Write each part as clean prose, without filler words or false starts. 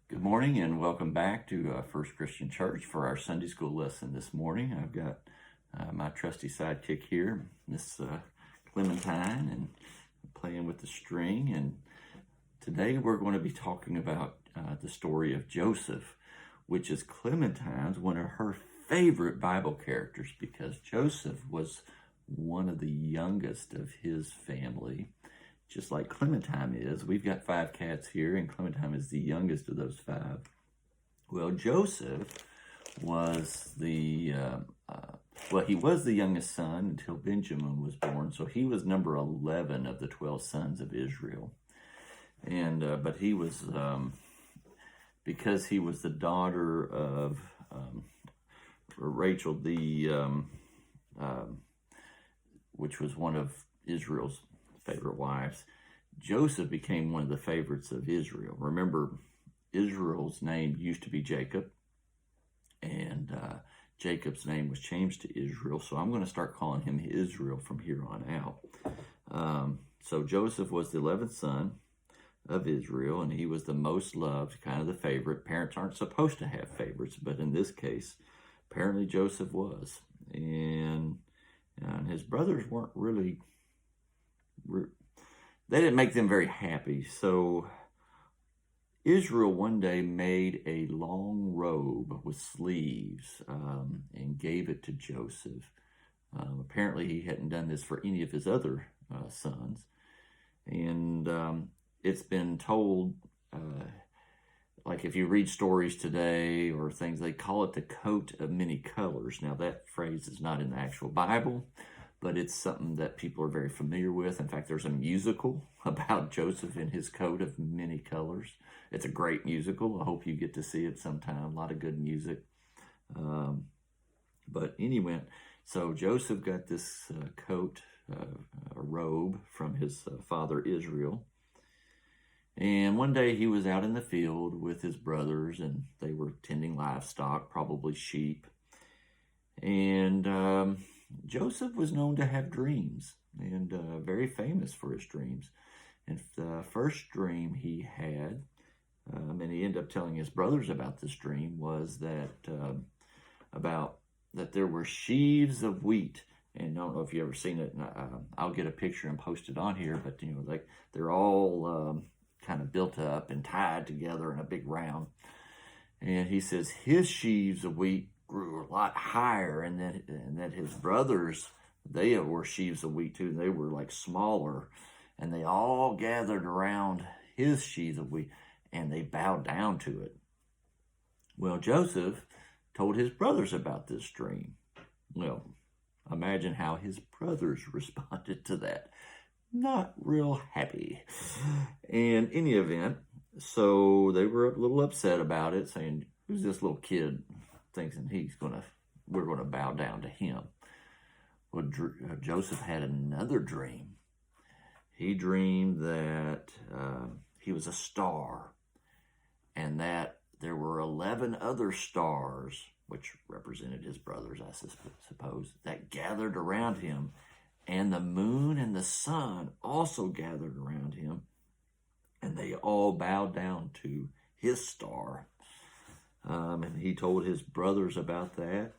Good morning and welcome back to First Christian Church for our Sunday school lesson this morning. I've got my trusty sidekick here, Miss Clementine, and playing with the string. And today we're going to be talking about the story of Joseph, which is Clementine's one of her favorite Bible characters because Joseph was one of the youngest of his family. Just like Clementine is. We've got 5 cats here, and Clementine is the youngest of those 5. Well, Joseph was he was the youngest son until Benjamin was born, so he was number 11 of the 12 sons of Israel. And but he was, because he was the daughter of Rachel, which was one of Israel's favorite wives, Joseph became one of the favorites of Israel. Remember, Israel's name used to be Jacob, and Jacob's name was changed to Israel, so I'm going to start calling him Israel from here on out. So Joseph was the 11th son of Israel, and he was the most loved, kind of the favorite. Parents aren't supposed to have favorites, but in this case, apparently Joseph was. And his brothers weren't really, they didn't make them very happy. So Israel one day made a long robe with sleeves and gave it to Joseph. Apparently he hadn't done this for any of his other sons. And it's been told, like if you read stories today or things, they call it the coat of many colors. Now that phrase is not in the actual Bible, but it's something that people are very familiar with. In fact, there's a musical about Joseph in his coat of many colors. It's a great musical. I hope you get to see it sometime. A lot of good music. But anyway, so Joseph got this coat, a robe from his father Israel. And one day he was out in the field with his brothers, and they were tending livestock, probably sheep. And Joseph was known to have dreams, and very famous for his dreams. And the first dream he had, and he ended up telling his brothers about this dream, was that that there were sheaves of wheat. And I don't know if you ever seen it. I'll get a picture and post it on here. But like they're all kind of built up and tied together in a big round. And he says his sheaves of wheat grew a lot higher, and that his brothers, they were sheaves of wheat too. They were like smaller, and they all gathered around his sheaves of wheat, and they bowed down to it. Well, Joseph told his brothers about this dream. Well, imagine how his brothers responded to that. Not real happy. In any event, so they were a little upset about it, saying, "Who's this little kid thinking we're gonna bow down to him?" Well, Joseph had another dream. He dreamed that he was a star, and that there were 11 other stars, which represented his brothers, I suppose, that gathered around him, and the moon and the sun also gathered around him, and they all bowed down to his star. And he told his brothers about that.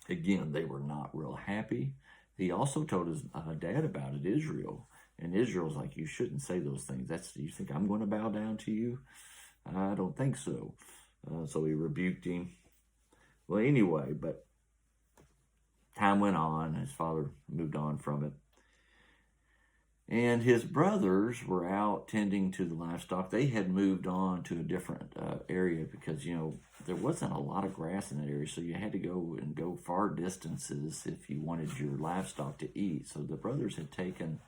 Again, they were not real happy. He also told his dad about it, Israel. And Israel's like, "You shouldn't say those things. You think I'm going to bow down to you? I don't think so." So he rebuked him. Well, anyway, but time went on. His father moved on from it. And his brothers were out tending to the livestock. They had moved on to a different area because, there wasn't a lot of grass in that area. So you had to go far distances if you wanted your livestock to eat. So the brothers had taken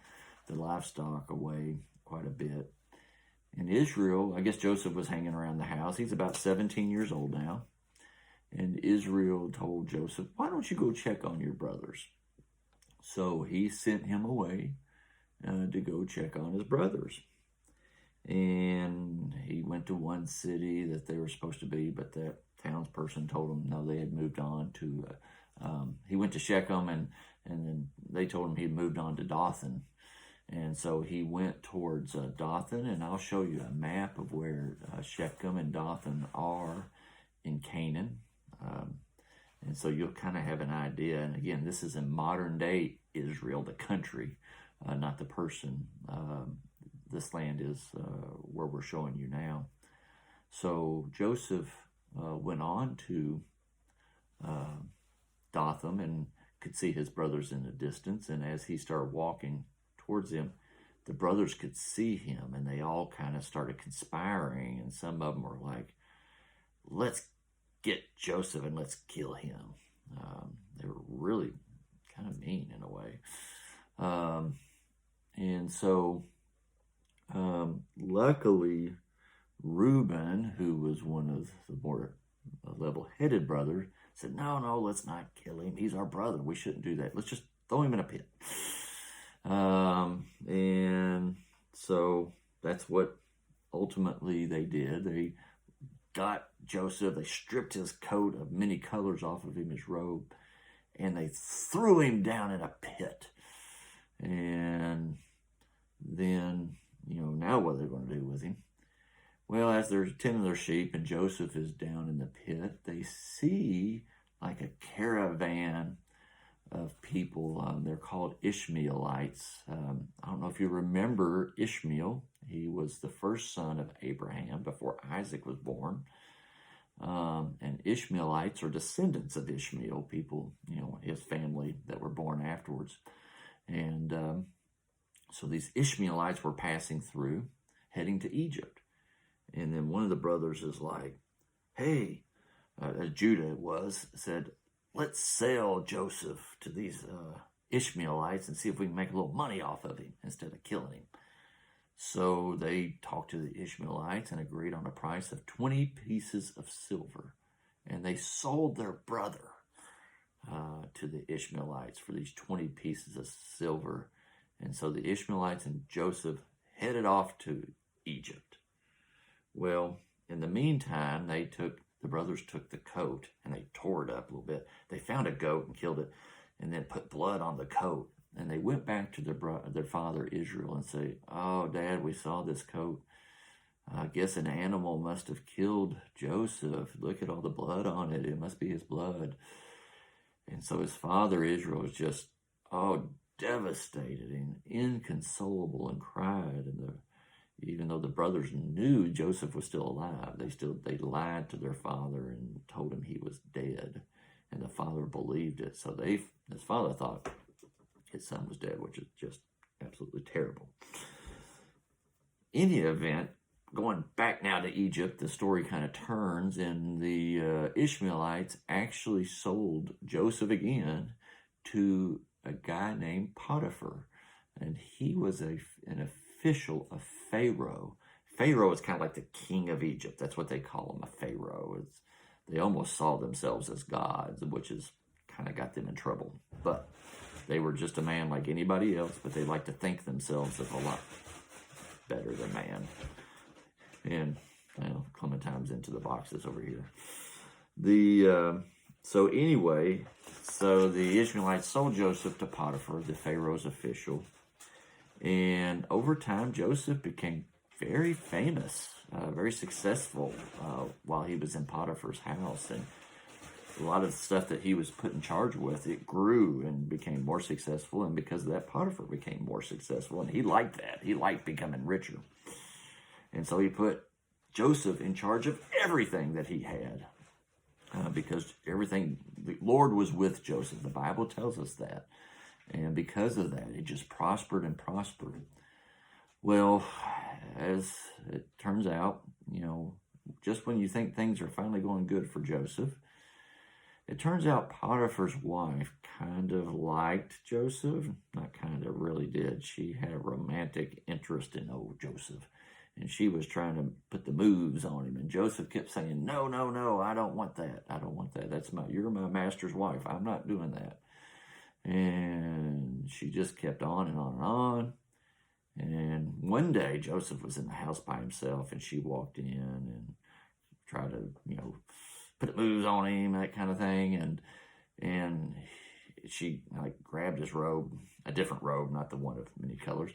the livestock away quite a bit. In Israel, I guess Joseph was hanging around the house. He's about 17 years old now. And Israel told Joseph, "Why don't you go check on your brothers?" So he sent him away to go check on his brothers. And he went to one city that they were supposed to be, but that townsperson told him no, they had moved on to, he went to Shechem, and then they told him he'd moved on to Dothan. And so he went towards Dothan, and I'll show you a map of where Shechem and Dothan are in Canaan. And so you'll kind of have an idea. And again, this is in modern day Israel, the country, not the person. This land is where we're showing you now. So Joseph went on to Dothan and could see his brothers in the distance. And as he started walking towards them, the brothers could see him, and they all kind of started conspiring. And some of them were like, let's get Joseph and let's kill him. They were really kind of mean in a way. And so luckily, Reuben, who was one of the more level-headed brothers, said, no, let's not kill him. He's our brother. We shouldn't do that. Let's just throw him in a pit. And so that's what ultimately they did. They got Joseph, they stripped his coat of many colors off of him, his robe, and they threw him down in a pit. And then, now what are they going to do with him? Well, as they're tending their sheep and Joseph is down in the pit, they see like a caravan of people. They're called Ishmaelites. I don't know if you remember Ishmael. He was the first son of Abraham before Isaac was born. And Ishmaelites are descendants of Ishmael, people, his family that were born afterwards. And so these Ishmaelites were passing through, heading to Egypt. And then one of the brothers is like, hey, Judah said, let's sell Joseph to these Ishmaelites and see if we can make a little money off of him instead of killing him. So they talked to the Ishmaelites and agreed on a price of 20 pieces of silver. And they sold their brother to the Ishmaelites for these 20 pieces of silver. And so the Ishmaelites and Joseph headed off to Egypt. Well, in the meantime, the brothers took the coat and they tore it up a little bit. They found a goat and killed it and then put blood on the coat. And they went back to their father Israel and say, oh, Dad, we saw this coat. I guess an animal must have killed Joseph. Look at all the blood on it. It must be his blood. And so his father Israel was just, devastated and inconsolable and cried. And even though the brothers knew Joseph was still alive, they lied to their father and told him he was dead. And the father believed it. So his father thought his son was dead, which is just absolutely terrible. In the event, going back now to Egypt, the story kind of turns, and the Ishmaelites actually sold Joseph again to a guy named Potiphar. And he was an official of Pharaoh. Pharaoh is kind of like the king of Egypt. That's what they call him, a Pharaoh. They almost saw themselves as gods, which is kind of got them in trouble. But they were just a man like anybody else, but they like to think themselves as a lot better than man. And Clementine's into the boxes over here. So the Ishmaelites sold Joseph to Potiphar, the Pharaoh's official. And over time, Joseph became very famous, very successful while he was in Potiphar's house. And a lot of the stuff that he was put in charge with, it grew and became more successful. And because of that, Potiphar became more successful. And he liked that. He liked becoming richer. And so he put Joseph in charge of everything that he had. Because the Lord was with Joseph. The Bible tells us that. And because of that, it just prospered and prospered. Well, as it turns out, just when you think things are finally going good for Joseph, it turns out Potiphar's wife kind of liked Joseph. Not kind of, really did. She had a romantic interest in old Joseph. And she was trying to put the moves on him. And Joseph kept saying, no, I don't want that. I don't want that. You're my master's wife. I'm not doing that. And she just kept on and on and on. And one day, Joseph was in the house by himself, and she walked in and tried to, put the moves on him, that kind of thing. And she like grabbed his robe, a different robe, not the one of many colors,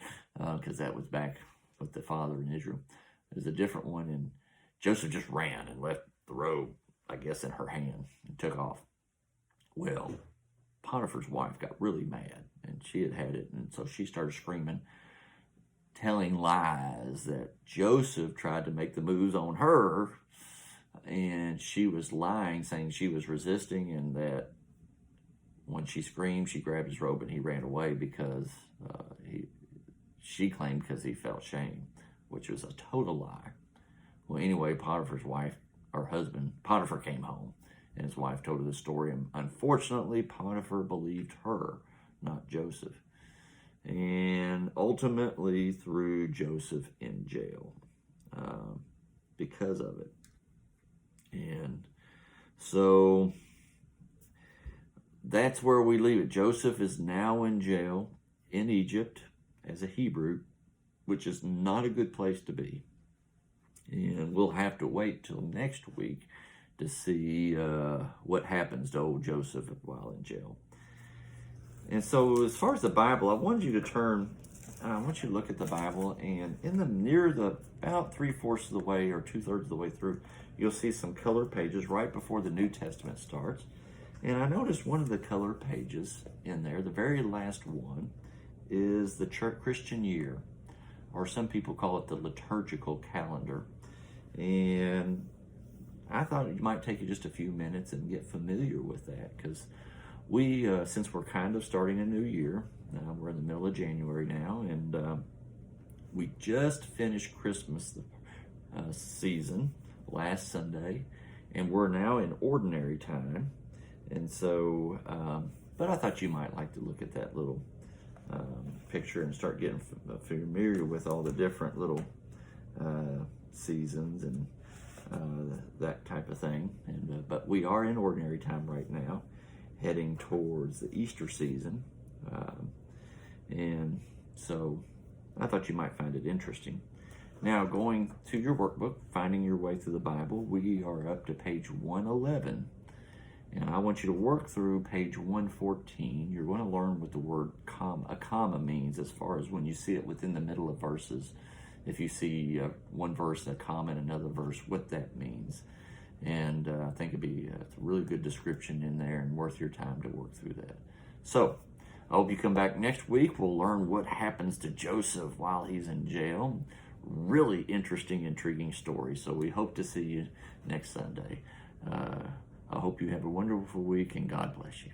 because that was back with the father in Israel. It was a different one, and Joseph just ran and left the robe, I guess, in her hand and took off. Well, Potiphar's wife got really mad, and she had it, and so she started screaming, telling lies that Joseph tried to make the moves on her, and she was lying, saying she was resisting, and that when she screamed, she grabbed his robe and he ran away because she claimed because he felt shame, which was a total lie. Well, anyway, Potiphar's wife, or husband, Potiphar came home, and his wife told her the story, and unfortunately, Potiphar believed her, not Joseph, and ultimately threw Joseph in jail because of it. And so that's where we leave it. Joseph is now in jail in Egypt as a Hebrew, which is not a good place to be. And we'll have to wait till next week to see what happens to old Joseph while in jail. And so as far as the Bible, I want you to look at the Bible, and about 3/4 of the way or 2/3 of the way through, you'll see some color pages right before the New Testament starts. And I noticed one of the color pages in there, the very last one, is the Christian year, or some people call it the liturgical calendar. And I thought it might take you just a few minutes and get familiar with that, because we, since we're kind of starting a new year, we're in the middle of January now, and we just finished Christmas season last Sunday, and we're now in ordinary time. And so, but I thought you might like to look at that little picture and start getting familiar with all the different little seasons and that type of thing. And but we are in ordinary time right now, heading towards the Easter season. And so I thought you might find it interesting. Now, going to your workbook, finding your way through the Bible, we are up to page 111. And I want you to work through page 114. You're going to learn what the word a comma means, as far as when you see it within the middle of verses. If you see one verse, a comma, and another verse, what that means. And I think it'd be a really good description in there and worth your time to work through that. So I hope you come back next week. We'll learn what happens to Joseph while he's in jail. Really interesting, intriguing story. So we hope to see you next Sunday. I hope you have a wonderful week, and God bless you.